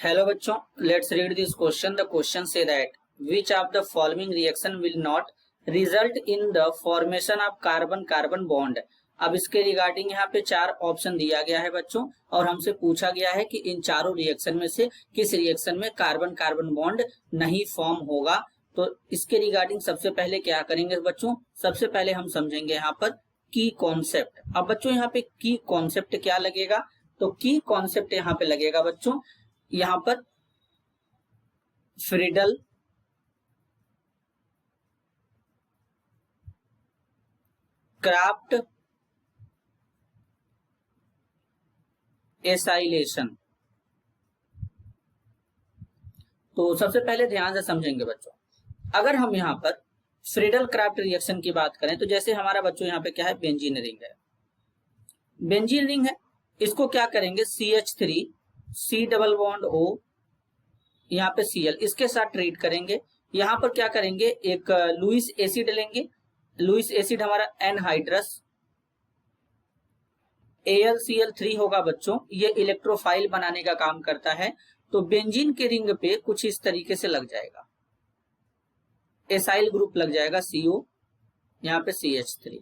Hello बच्चों, let's read this question. The question say that which of the following reaction will not result in the formation of carbon-carbon bond. अब इसके regarding यहाँ पे चार option दिया गया है बच्चों और हमसे पूछा गया है कि इन चारों रिएक्शन में से किस रिएक्शन में कार्बन कार्बन बॉन्ड नहीं फॉर्म होगा। तो इसके रिगार्डिंग सबसे पहले क्या करेंगे बच्चों, सबसे पहले हम समझेंगे यहाँ पर की कॉन्सेप्ट। अब बच्चों यहाँ पे की कॉन्सेप्ट क्या लगेगा, तो की कॉन्सेप्ट यहाँ पे लगेगा बच्चों, यहाँ पर फ्रीडल क्राफ्ट एसाइलेशन। तो सबसे पहले ध्यान से समझेंगे बच्चों, अगर हम यहाँ पर फ्रीडल क्राफ्ट रिएक्शन की बात करें तो जैसे हमारा बच्चों यहाँ पे क्या है, बेंजीन रिंग है, बेंजीन रिंग है, इसको क्या करेंगे CH3 C double bond O यहाँ पे Cl इसके साथ ट्रीट करेंगे। यहाँ पर क्या करेंगे, एक लुईस एसिड लेंगे, लुईस एसिड हमारा एनहाइड्रस AlCl3 होगा बच्चों, ये इलेक्ट्रोफाइल बनाने का काम करता है। तो बेंजीन के रिंग पे कुछ इस तरीके से लग जाएगा, एसाइल ग्रुप लग जाएगा CO, यहाँ पे CH3,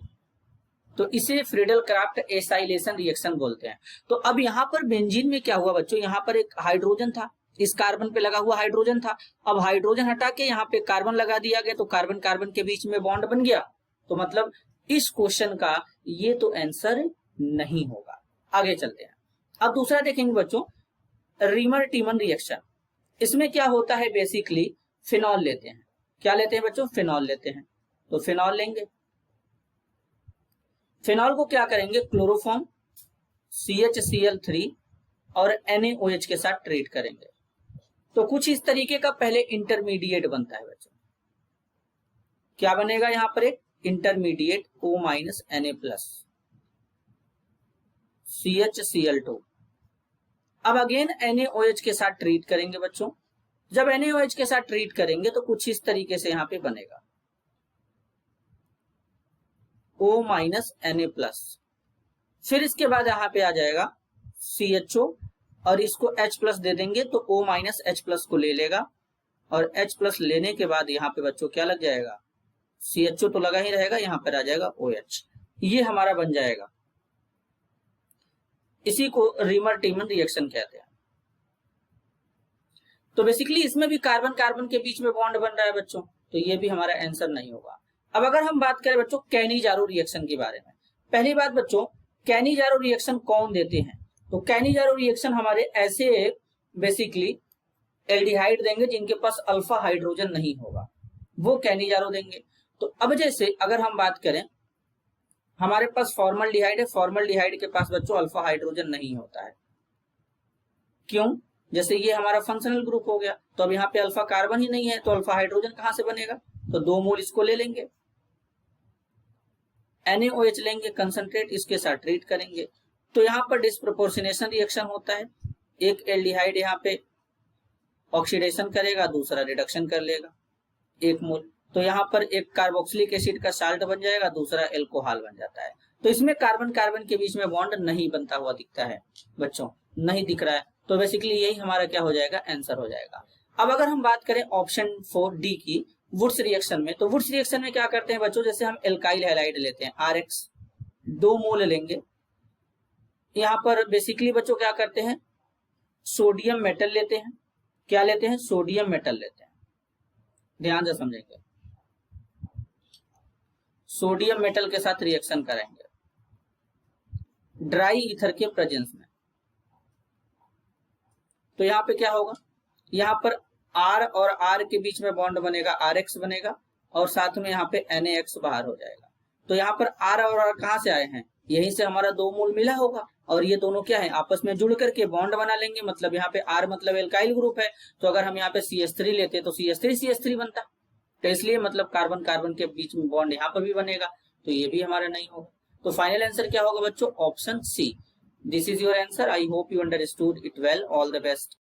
तो इसे फ्रीडल क्राफ्ट एसाइलेशन रिएक्शन बोलते हैं। तो अब यहाँ पर बेंजीन में क्या हुआ बच्चों, यहाँ पर एक हाइड्रोजन था, इस कार्बन पे लगा हुआ हाइड्रोजन था, अब हाइड्रोजन हटा के यहाँ पे कार्बन लगा दिया गया, तो कार्बन कार्बन के बीच में बॉन्ड बन गया। तो मतलब इस क्वेश्चन का ये तो आंसर नहीं होगा। आगे चलते हैं, अब दूसरा देखेंगे बच्चों, रीमर टीमन रिएक्शन। इसमें क्या होता है, बेसिकली फिनॉल लेते हैं, क्या लेते हैं बच्चों, फिनॉल लेते हैं। तो फिनॉल लेंगे, फिनॉल को क्या करेंगे, क्लोरोफॉर्म CHCl3 और NaOH के साथ ट्रीट करेंगे। तो कुछ इस तरीके का पहले इंटरमीडिएट बनता है बच्चों, क्या बनेगा यहाँ पर, एक इंटरमीडिएट O- Na+ CHCl2। अब अगेन NaOH के साथ ट्रीट करेंगे बच्चों, जब NaOH के साथ ट्रीट करेंगे तो कुछ इस तरीके से यहाँ पे बनेगा O- Na+। फिर इसके बाद यहाँ पे आ जाएगा CHO और इसको H+ दे देंगे तो O- H+ को ले लेगा और H+ लेने के बाद यहाँ पे बच्चों क्या लग जाएगा, CHO तो लगा ही रहेगा, यहाँ पर आ जाएगा OH, ये हमारा बन जाएगा। इसी को रीमर टीमन रिएक्शन कहते हैं। तो बेसिकली इसमें भी कार्बन कार्बन के बीच में बॉन्ड बन रहा है बच्चों, तो ये भी हमारा आंसर नहीं होगा। अब अगर हम बात करें बच्चों कैनिजारो रिएक्शन के बारे में, पहली बात बच्चों, कैनिजारो रिएक्शन कौन देते हैं, तो कैनिजारो रिएक्शन हमारे ऐसे बेसिकली एल्डिहाइड देंगे जिनके पास अल्फा हाइड्रोजन नहीं होगा, वो कैनिजारो देंगे। तो अब जैसे अगर हम बात करें, हमारे पास फॉर्मल्डिहाइड है, फॉर्मल्डिहाइड के पास बच्चों अल्फा हाइड्रोजन नहीं होता है, क्यों, जैसे ये हमारा फंक्शनल ग्रुप हो गया, तो अब यहाँ पे अल्फा कार्बन ही नहीं है, तो अल्फा हाइड्रोजन कहां से बनेगा, तो 2 मोल इसको ले लेंगे, NaOH लेंगे कंसंट्रेट, इसके साथ ट्रीट करेंगे। तो यहाँ पर डिस्प्रोपोर्शनेशन रिएक्शन होता है, एक एल्डिहाइड यहाँ पे ऑक्सीडेशन करेगा, दूसरा रिडक्शन कर लेगा 1 मोल, तो यहाँ पर एक कार्बोक्सिलिक एसिड का साल्ट बन जाएगा, दूसरा एल्कोहल बन जाता है। तो इसमें कार्बन कार्बन के बीच में बॉन्ड नहीं बनता हुआ दिखता है बच्चों, नहीं दिख रहा है, तो बेसिकली यही हमारा क्या हो जाएगा, आंसर हो जाएगा। अब अगर हम बात करें ऑप्शन 4D की, वुड्स रिएक्शन में, तो वुड्स रिएक्शन में क्या करते हैं बच्चों, जैसे हम एल्काइल हैलाइड लेते हैं RX 2 मोल लेंगे, यहाँ पर बेसिकली बच्चों क्या करते हैं, सोडियम मेटल लेते हैं, क्या लेते हैं, सोडियम मेटल लेते हैं, ध्यान से समझेंगे, सोडियम मेटल के साथ रिएक्शन करेंगे ड्राई ईथर के प्रेजेंस में। तो यहाँ पे क्या होगा, यहाँ पर R और R के बीच में बॉन्ड बनेगा, RX बनेगा और साथ में यहाँ पे NaX बाहर हो जाएगा। तो यहाँ पर R और R कहाँ से आए हैं, यहीं से हमारा 2 मोल मिला होगा और ये दोनों क्या है, आपस में जुड़ करके बॉन्ड बना लेंगे, मतलब यहाँ पे R मतलब एल्काइल ग्रुप है, तो अगर हम यहाँ पे CH3 लेते तो CH3 बनता, तो इसलिए मतलब कार्बन कार्बन के बीच में बॉन्ड यहाँ पर भी बनेगा, तो ये भी हमारा नहीं होगा। तो फाइनल आंसर क्या होगा बच्चों, option C। This is your answer. I hope you understood it well. All the best.